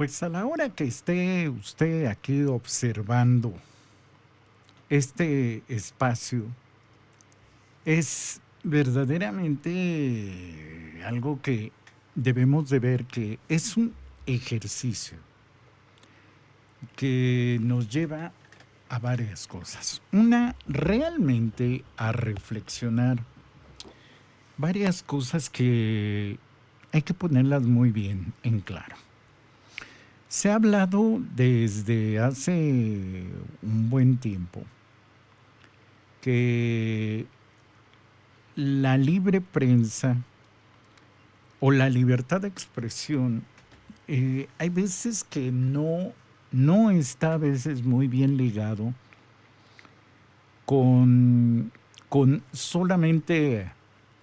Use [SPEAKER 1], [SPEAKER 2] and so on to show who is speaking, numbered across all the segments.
[SPEAKER 1] Pues a la hora que esté usted aquí observando este espacio, es verdaderamente algo que debemos de ver que es un ejercicio que nos lleva a varias cosas. Una, realmente a reflexionar varias cosas que hay que ponerlas muy bien en claro. Se ha hablado desde hace un buen tiempo que la libre prensa o la libertad de expresión hay veces que no está a veces muy bien ligado con, con solamente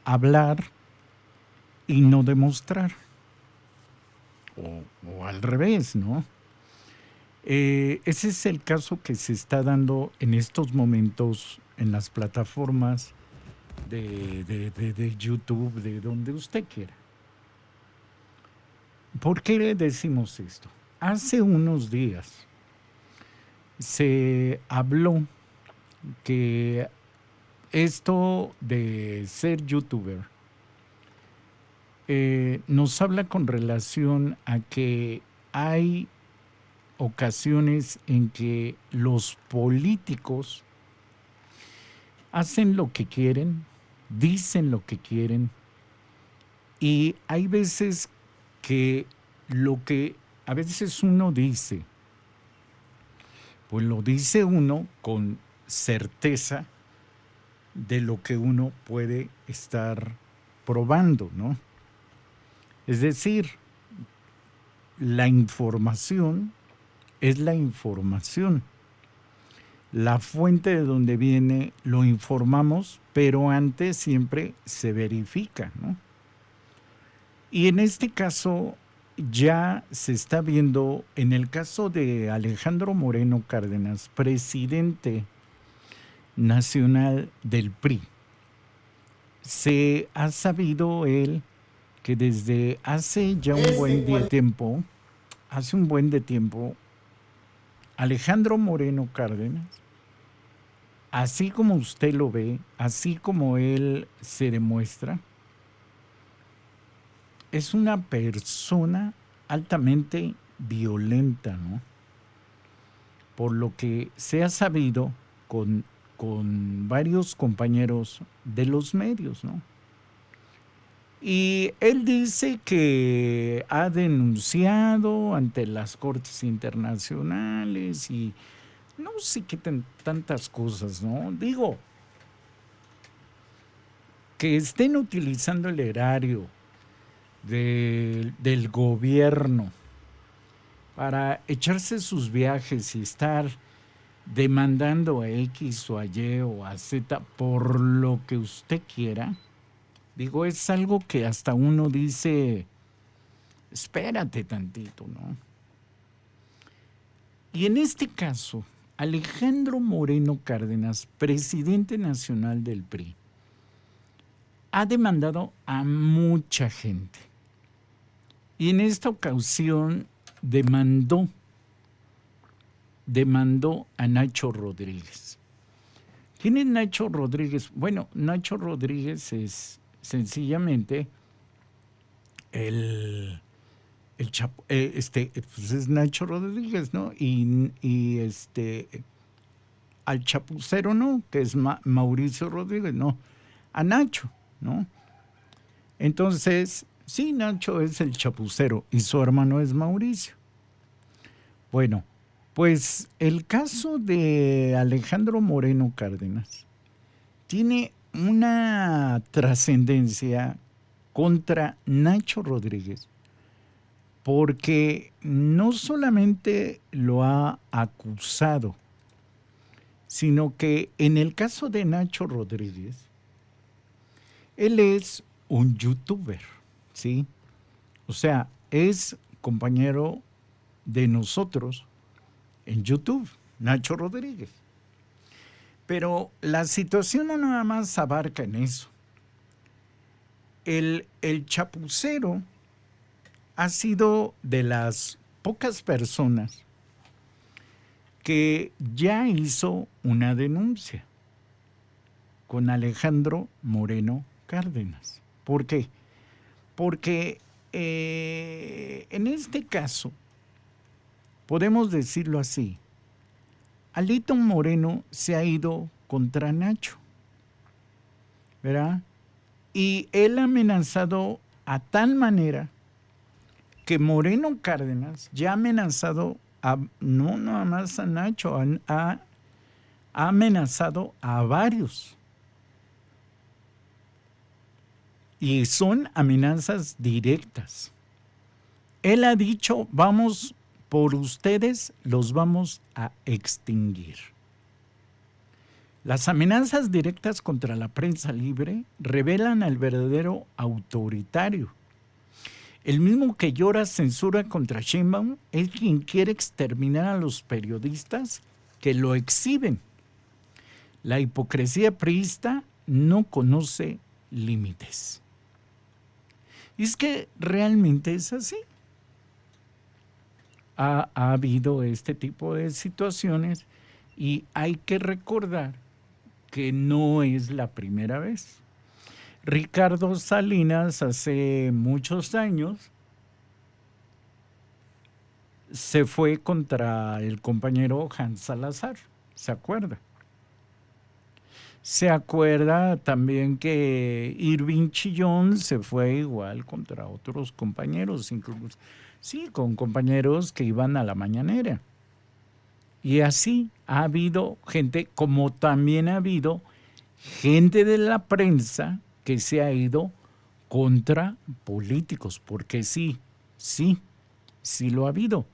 [SPEAKER 1] hablar y no demostrar. O al revés, ¿no? Ese es el caso que se está dando en estos momentos en las plataformas de YouTube, de donde usted quiera. ¿Por qué le decimos esto? Hace unos días se habló que esto de ser youtuber nos habla con relación a que hay ocasiones en que los políticos hacen lo que quieren, dicen lo que quieren, y hay veces que lo que a veces uno dice, pues lo dice uno con certeza de lo que uno puede estar probando, ¿no? Es decir, la información es la información. La fuente de donde viene lo informamos, pero antes siempre se verifica, ¿no? Y en este caso ya se está viendo, en el caso de Alejandro Moreno Cárdenas, presidente nacional del PRI, se ha sabido él que desde hace ya un buen de tiempo, hace un buen de tiempo, Alejandro Moreno Cárdenas, así como usted lo ve, así como él se demuestra, es una persona altamente violenta, ¿no? Por lo que se ha sabido con varios compañeros de los medios, ¿no? Y él dice que ha denunciado ante las cortes internacionales y no sé qué tantas cosas, ¿no? Digo, que estén utilizando el erario del gobierno para echarse sus viajes y estar demandando a X o a Y o a Z por lo que usted quiera, digo, es algo que hasta uno dice, espérate tantito, ¿no? Y en este caso, Alejandro Moreno Cárdenas, presidente nacional del PRI, ha demandado a mucha gente. Y en esta ocasión demandó a Nacho Rodríguez. ¿Quién es Nacho Rodríguez? Bueno, Nacho Rodríguez es sencillamente el pues es Nacho Rodríguez, ¿no? Y al chapucero, ¿no? Que es Mauricio Rodríguez, ¿no? A Nacho, ¿no? Entonces, sí, Nacho es el chapucero y su hermano es Mauricio. Bueno, pues el caso de Alejandro Moreno Cárdenas tiene una trascendencia contra Nacho Rodríguez, porque no solamente lo ha acusado, sino que en el caso de Nacho Rodríguez, él es un youtuber, ¿sí? O sea, es compañero de nosotros en YouTube, Nacho Rodríguez. Pero la situación no nada más abarca en eso. El chapucero ha sido de las pocas personas que ya hizo una denuncia con Alejandro Moreno Cárdenas. ¿Por qué? Porque en este caso, podemos decirlo así, Alito Moreno se ha ido contra Nacho, ¿verdad? Y él ha amenazado a tal manera que Moreno Cárdenas ya ha amenazado no nada más a Nacho, ha amenazado a varios. Y son amenazas directas. Él ha dicho, vamos por ustedes, los vamos a extinguir. Las amenazas directas contra la prensa libre revelan al verdadero autoritario. El mismo que llora censura contra Sheinbaum es quien quiere exterminar a los periodistas que lo exhiben. La hipocresía priista no conoce límites. Y es que realmente es así. Ha habido este tipo de situaciones y hay que recordar que no es la primera vez. Ricardo Salinas hace muchos años se fue contra el compañero Hans Salazar, ¿se acuerda? Se acuerda también que Irving Chillón se fue igual contra otros compañeros, incluso, sí, con compañeros que iban a la mañanera. Y así ha habido gente, como también ha habido gente de la prensa que se ha ido contra políticos, porque sí lo ha habido,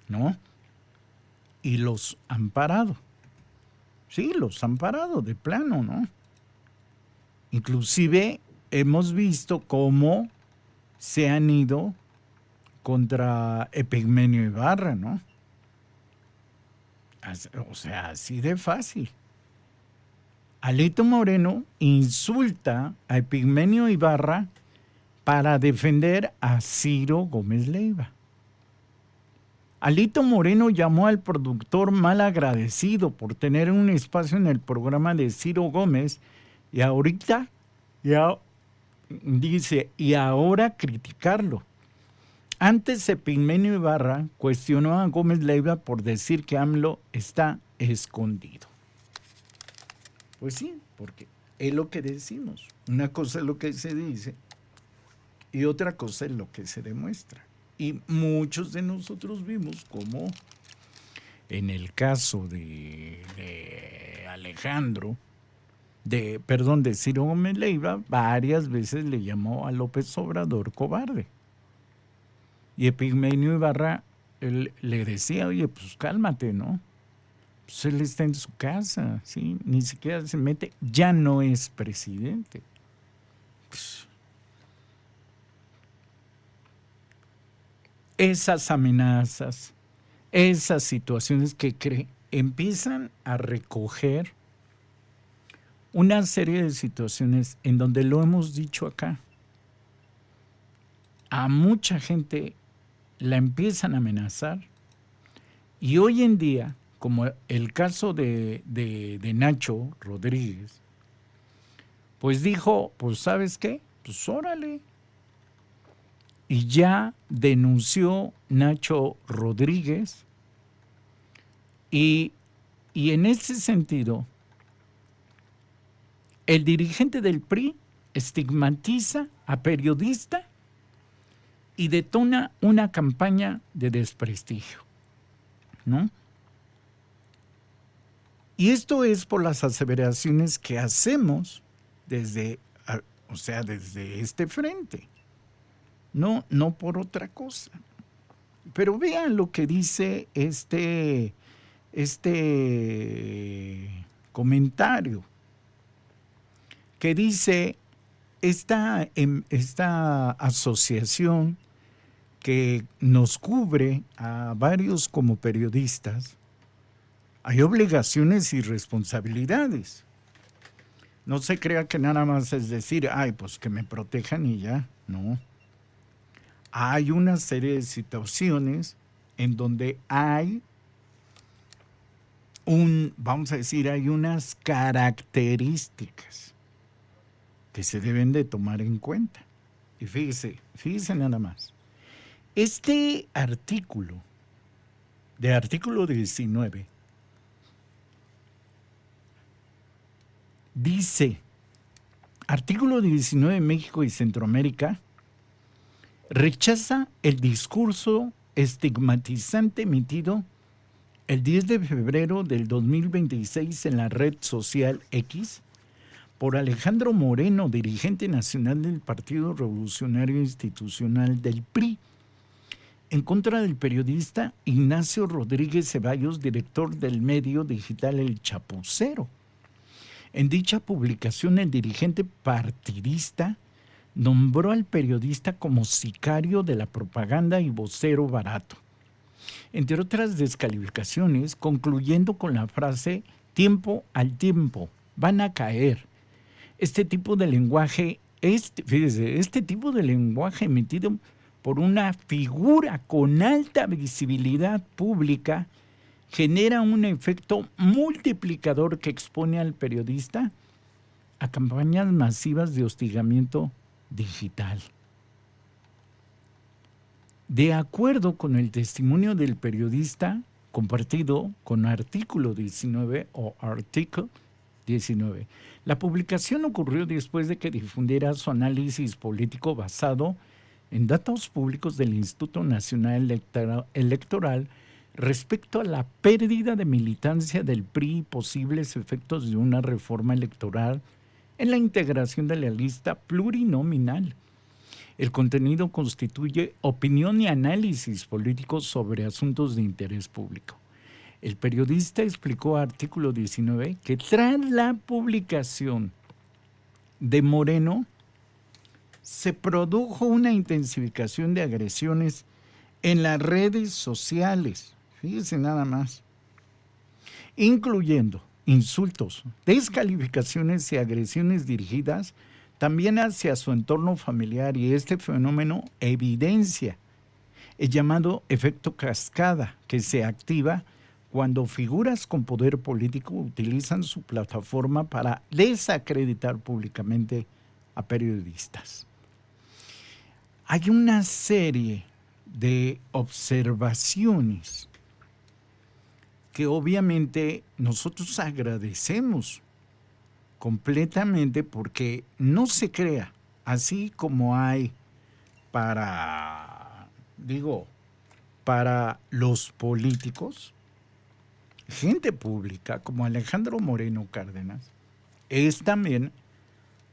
[SPEAKER 1] ¿no? Y los han parado. Sí, los han parado de plano, ¿no? Inclusive hemos visto cómo se han ido contra Epigmenio Ibarra, ¿no? O sea, así de fácil. Alito Moreno insulta a Epigmenio Ibarra para defender a Ciro Gómez Leiva. Alito Moreno llamó al productor mal agradecido por tener un espacio en el programa de Ciro Gómez y ahorita dice, y ahora criticarlo. Antes Epigmenio Ibarra cuestionó a Gómez Leiva por decir que AMLO está escondido. Pues sí, porque es lo que decimos. Una cosa es lo que se dice y otra cosa es lo que se demuestra. Y muchos de nosotros vimos cómo en el caso de Ciro Gómez Leiva, varias veces le llamó a López Obrador cobarde. Y Epigmenio Ibarra le decía, oye, pues cálmate, ¿no? Pues él está en su casa, ¿sí? Ni siquiera se mete, ya no es presidente. Pues, esas amenazas, esas situaciones que empiezan a recoger una serie de situaciones en donde lo hemos dicho acá. A mucha gente la empiezan a amenazar y hoy en día, como el caso de Nacho Rodríguez, pues dijo, pues ¿sabes qué? Pues órale. Y ya denunció Nacho Rodríguez y en ese sentido, el dirigente del PRI estigmatiza a periodista y detona una campaña de desprestigio, ¿no? Y esto es por las aseveraciones que hacemos desde este frente, no por otra cosa. Pero vean lo que dice este comentario, que dice esta asociación que nos cubre a varios como periodistas, hay obligaciones y responsabilidades. No se crea que nada más es decir, ay, pues que me protejan y ya, no. hay una serie de situaciones en donde hay vamos a decir, hay unas características que se deben de tomar en cuenta. Y fíjese nada más. Este artículo, de artículo 19, dice, artículo 19 de México y Centroamérica, rechaza el discurso estigmatizante emitido el 10 de febrero del 2026 en la red social X por Alejandro Moreno, dirigente nacional del Partido Revolucionario Institucional del PRI, en contra del periodista Ignacio Rodríguez Ceballos, director del medio digital El Chapucero. En dicha publicación, el dirigente partidista nombró al periodista como sicario de la propaganda y vocero barato, entre otras descalificaciones, concluyendo con la frase tiempo al tiempo, van a caer. Este tipo de lenguaje, fíjese, este tipo de lenguaje emitido por una figura con alta visibilidad pública genera un efecto multiplicador que expone al periodista a campañas masivas de hostigamiento digital. De acuerdo con el testimonio del periodista compartido con artículo 19 o artículo 19, la publicación ocurrió después de que difundiera su análisis político basado en datos públicos del Instituto Nacional Electoral respecto a la pérdida de militancia del PRI y posibles efectos de una reforma electoral en la integración de la lista plurinominal. El contenido constituye opinión y análisis políticos sobre asuntos de interés público. El periodista explicó a artículo 19 que tras la publicación de Moreno se produjo una intensificación de agresiones en las redes sociales, fíjese nada más, incluyendo insultos, descalificaciones y agresiones dirigidas también hacia su entorno familiar, y este fenómeno evidencia el llamado efecto cascada que se activa cuando figuras con poder político utilizan su plataforma para desacreditar públicamente a periodistas. Hay una serie de observaciones que obviamente nosotros agradecemos completamente, porque no se crea, así como hay para los políticos, gente pública como Alejandro Moreno Cárdenas, es también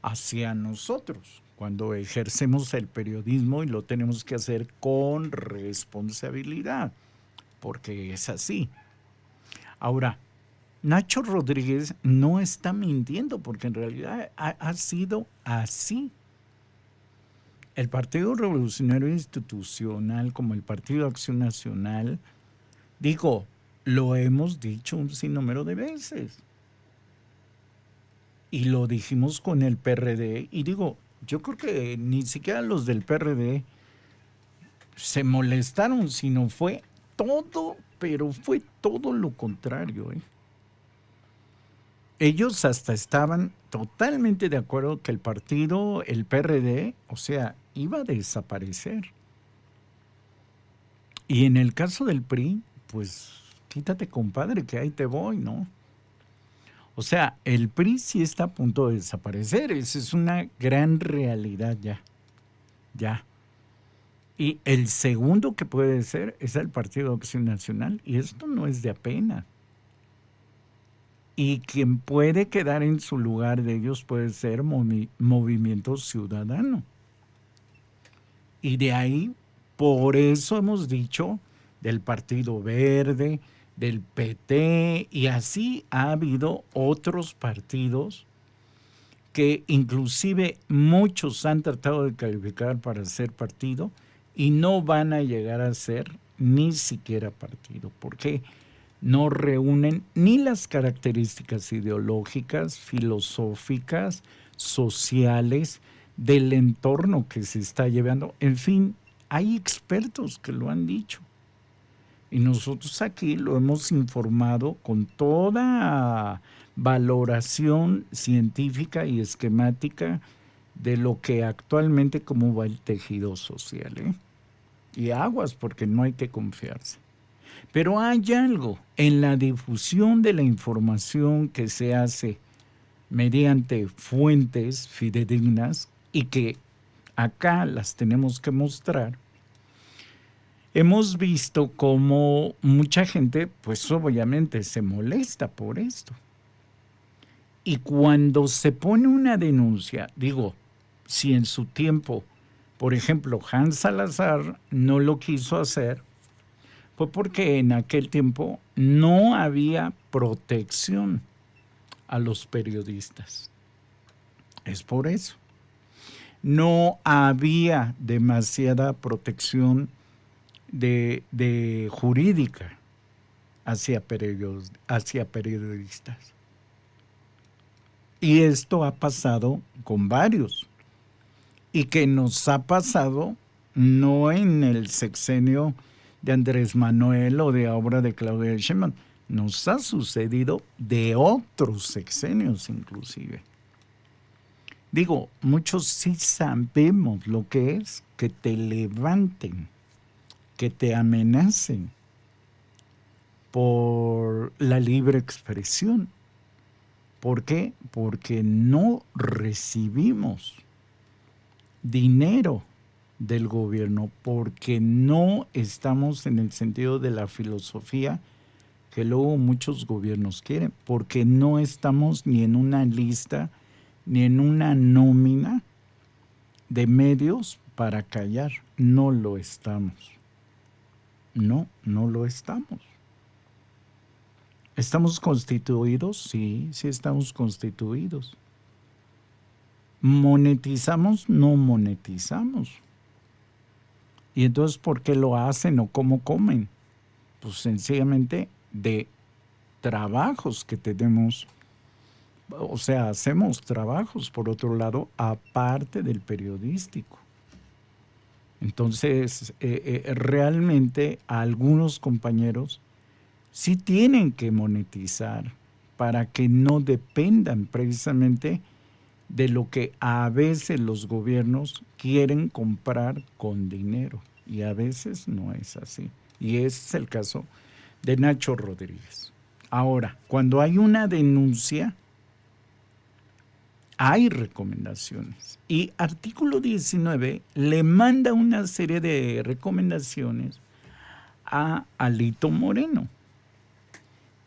[SPEAKER 1] hacia nosotros cuando ejercemos el periodismo, y lo tenemos que hacer con responsabilidad, porque es así. Ahora, Nacho Rodríguez no está mintiendo, porque en realidad ha sido así. El Partido Revolucionario Institucional, como el Partido Acción Nacional, lo hemos dicho un sinnúmero de veces. Y lo dijimos con el PRD, y yo creo que ni siquiera los del PRD se molestaron, sino fue todo, pero fue todo lo contrario, ¿eh? Ellos hasta estaban totalmente de acuerdo que el partido, el PRD, iba a desaparecer. Y en el caso del PRI, pues quítate, compadre, que ahí te voy, ¿no? O sea, el PRI sí está a punto de desaparecer. Esa es una gran realidad ya. Y el segundo que puede ser es el Partido Acción Nacional. Y esto no es de apenas. Y quien puede quedar en su lugar de ellos puede ser Movimiento Ciudadano. Y de ahí, por eso hemos dicho del Partido Verde, del PT, y así ha habido otros partidos que inclusive muchos han tratado de calificar para ser partido y no van a llegar a ser ni siquiera partido, porque no reúnen ni las características ideológicas, filosóficas, sociales, del entorno que se está llevando. En fin, Hay expertos que lo han dicho. Y nosotros aquí lo hemos informado con toda valoración científica y esquemática de lo que actualmente cómo va el tejido social, ¿eh? Y aguas, porque no hay que confiarse. Pero hay algo en la difusión de la información que se hace mediante fuentes fidedignas y que acá las tenemos que mostrar. Hemos visto cómo mucha gente, pues obviamente se molesta por esto. Y cuando se pone una denuncia, digo, si en su tiempo, por ejemplo, Hans Salazar no lo quiso hacer, fue porque en aquel tiempo no había protección a los periodistas. Es por eso. No había demasiada protección de jurídica hacia periodistas. Y esto ha pasado con varios. Y que nos ha pasado no en el sexenio de Andrés Manuel o de obra de Claudia Sheinbaum. Nos ha sucedido de otros sexenios inclusive. Digo, muchos sí sabemos lo que es que te levanten, que te amenacen por la libre expresión. ¿Por qué? Porque no recibimos dinero del gobierno, porque no estamos en el sentido de la filosofía que luego muchos gobiernos quieren, porque no estamos ni en una lista, ni en una nómina de medios para callar. No lo estamos. No lo estamos. ¿Estamos constituidos? Sí, sí estamos constituidos. ¿Monetizamos? No monetizamos. ¿Y entonces por qué lo hacen o cómo comen? Pues sencillamente de trabajos que tenemos. O sea, hacemos trabajos, por otro lado, aparte del periodístico. Entonces, realmente algunos compañeros sí tienen que monetizar para que no dependan precisamente de lo que a veces los gobiernos quieren comprar con dinero. Y a veces no es así. Y ese es el caso de Nacho Rodríguez. Ahora, cuando hay una denuncia, hay recomendaciones. Y artículo 19 le manda una serie de recomendaciones a Alito Moreno.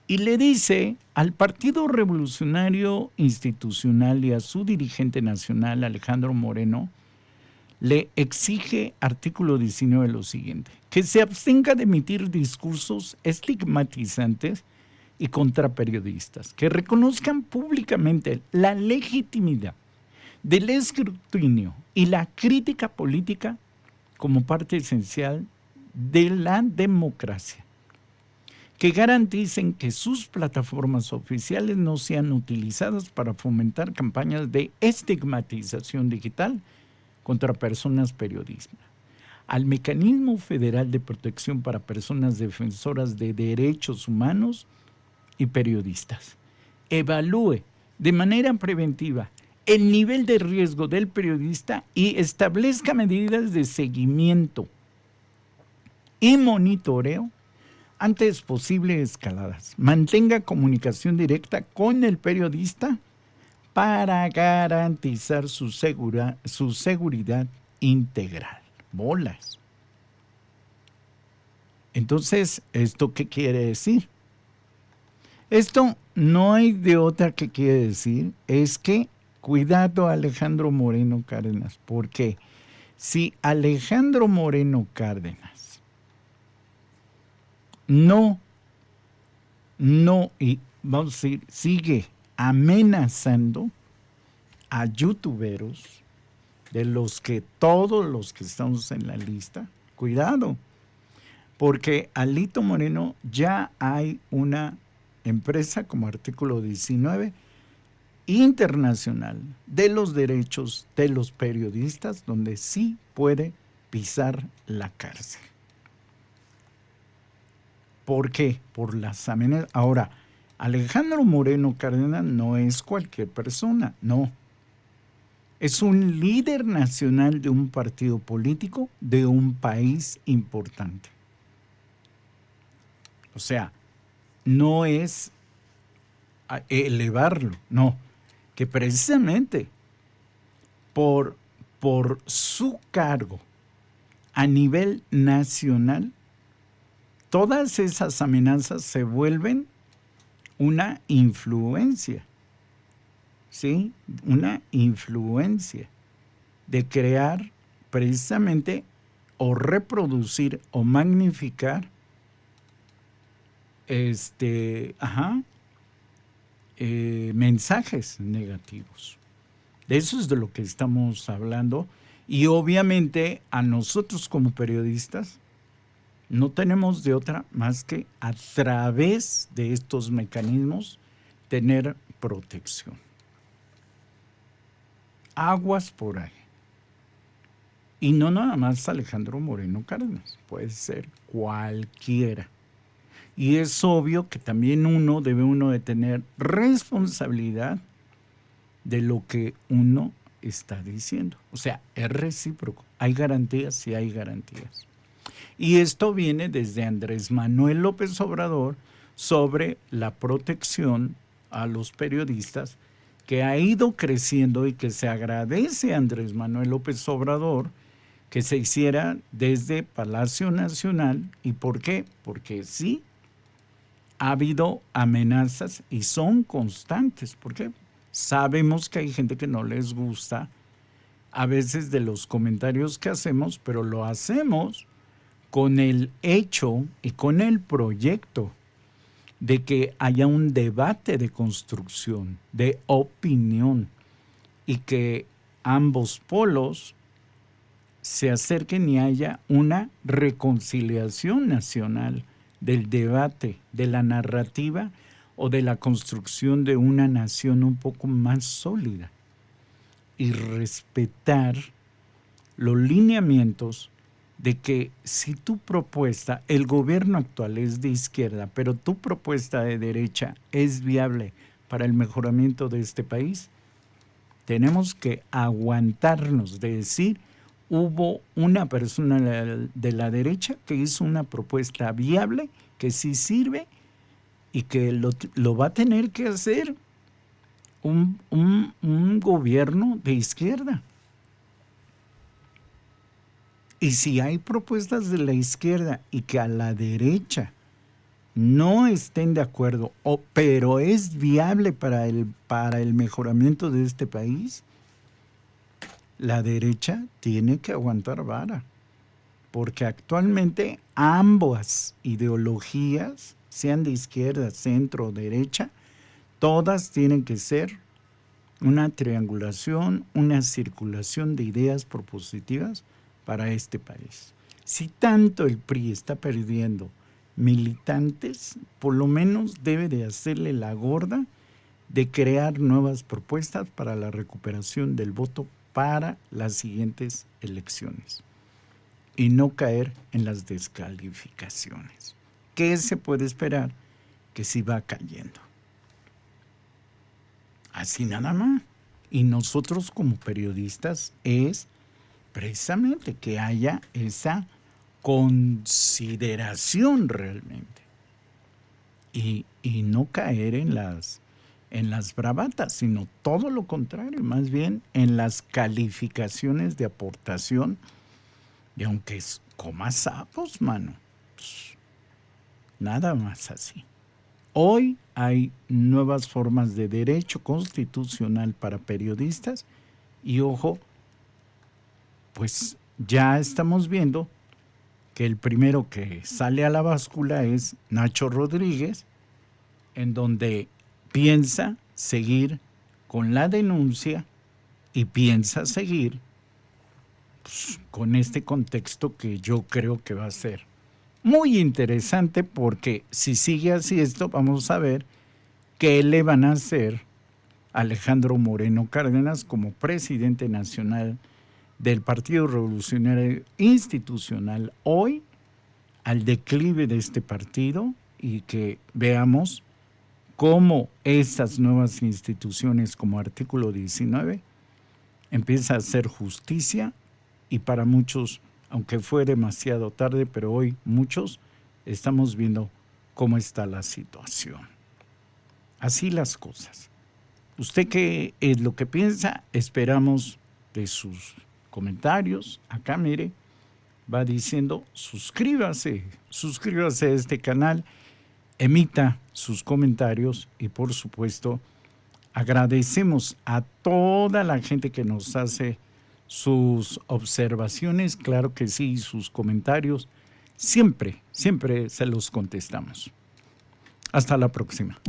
[SPEAKER 1] Y le dice al Partido Revolucionario Institucional y a su dirigente nacional, Alejandro Moreno, le exige, artículo 19, lo siguiente: que se abstenga de emitir discursos estigmatizantes y contra periodistas, que reconozcan públicamente la legitimidad del escrutinio y la crítica política como parte esencial de la democracia, que garanticen que sus plataformas oficiales no sean utilizadas para fomentar campañas de estigmatización digital contra personas periodistas. Al Mecanismo Federal de Protección para Personas Defensoras de Derechos Humanos y Periodistas. Evalúe de manera preventiva el nivel de riesgo del periodista y establezca medidas de seguimiento y monitoreo antes posibles escaladas. Mantenga comunicación directa con el periodista para garantizar su seguridad integral. Bolas. Entonces, ¿esto qué quiere decir? Esto no hay de otra que quiere decir, es que cuidado a Alejandro Moreno Cárdenas, porque si Alejandro Moreno Cárdenas no, y vamos a decir, sigue amenazando a youtuberos, de los que todos los que estamos en la lista, cuidado, porque Alito Moreno ya hay una empresa como artículo 19 internacional de los derechos de los periodistas, donde sí puede pisar la cárcel. ¿Por qué? Por las amenazas. Ahora, Alejandro Moreno Cárdenas no es cualquier persona, no. Es un líder nacional de un partido político de un país importante. O sea, no es elevarlo, no. Que precisamente por su cargo a nivel nacional, todas esas amenazas se vuelven una influencia, ¿sí? Una influencia de crear precisamente o reproducir o magnificar mensajes negativos. De eso es de lo que estamos hablando. Y obviamente a nosotros como periodistas no tenemos de otra más que a través de estos mecanismos tener protección. Aguas por ahí. Y no nada más Alejandro Moreno Cárdenas, puede ser cualquiera. Y es obvio que también debe de tener responsabilidad de lo que uno está diciendo. O sea, es recíproco. Hay garantías y hay garantías. Y esto viene desde Andrés Manuel López Obrador sobre la protección a los periodistas, que ha ido creciendo y que se agradece a Andrés Manuel López Obrador que se hiciera desde Palacio Nacional. ¿Y por qué? Porque sí, ha habido amenazas y son constantes. ¿Por qué? Sabemos que hay gente que no les gusta a veces de los comentarios que hacemos, pero lo hacemos con el hecho y con el proyecto de que haya un debate de construcción, de opinión, y que ambos polos se acerquen y haya una reconciliación nacional del debate, de la narrativa o de la construcción de una nación un poco más sólida, y respetar los lineamientos de que si tu propuesta, el gobierno actual es de izquierda, pero tu propuesta de derecha es viable para el mejoramiento de este país, tenemos que aguantarnos de decir, hubo una persona de la derecha que hizo una propuesta viable, que sí sirve y que lo va a tener que hacer un gobierno de izquierda. Y si hay propuestas de la izquierda y que a la derecha no estén de acuerdo, pero es viable para el mejoramiento de este país, la derecha tiene que aguantar vara, porque actualmente ambas ideologías, sean de izquierda, centro o derecha, todas tienen que ser una triangulación, una circulación de ideas propositivas para este país. Si tanto el PRI está perdiendo militantes, por lo menos debe de hacerle la gorda de crear nuevas propuestas para la recuperación del voto para las siguientes elecciones y no caer en las descalificaciones. ¿Qué se puede esperar? Que sí va cayendo. Así nada más. Y nosotros como periodistas es precisamente que haya esa consideración realmente y no caer en las bravatas, sino todo lo contrario, más bien en las calificaciones de aportación, y aunque coma sapos, mano, pues, nada más así. Hoy hay nuevas formas de derecho constitucional para periodistas y ojo, pues ya estamos viendo que el primero que sale a la báscula es Nacho Rodríguez, en donde piensa seguir con la denuncia y piensa seguir pues, con este contexto que yo creo que va a ser muy interesante, porque si sigue así esto, vamos a ver qué le van a hacer a Alejandro Moreno Cárdenas como presidente nacional del Partido Revolucionario Institucional hoy, al declive de este partido, y que veamos cómo estas nuevas instituciones como Artículo 19 empieza a hacer justicia, y para muchos, aunque fue demasiado tarde, pero hoy muchos estamos viendo cómo está la situación. Así las cosas. ¿Usted qué es lo que piensa? Esperamos de sus comentarios. Acá, mire, va diciendo suscríbase a este canal, emita sus comentarios y por supuesto agradecemos a toda la gente que nos hace sus observaciones, claro que sí, sus comentarios, siempre se los contestamos. Hasta la próxima.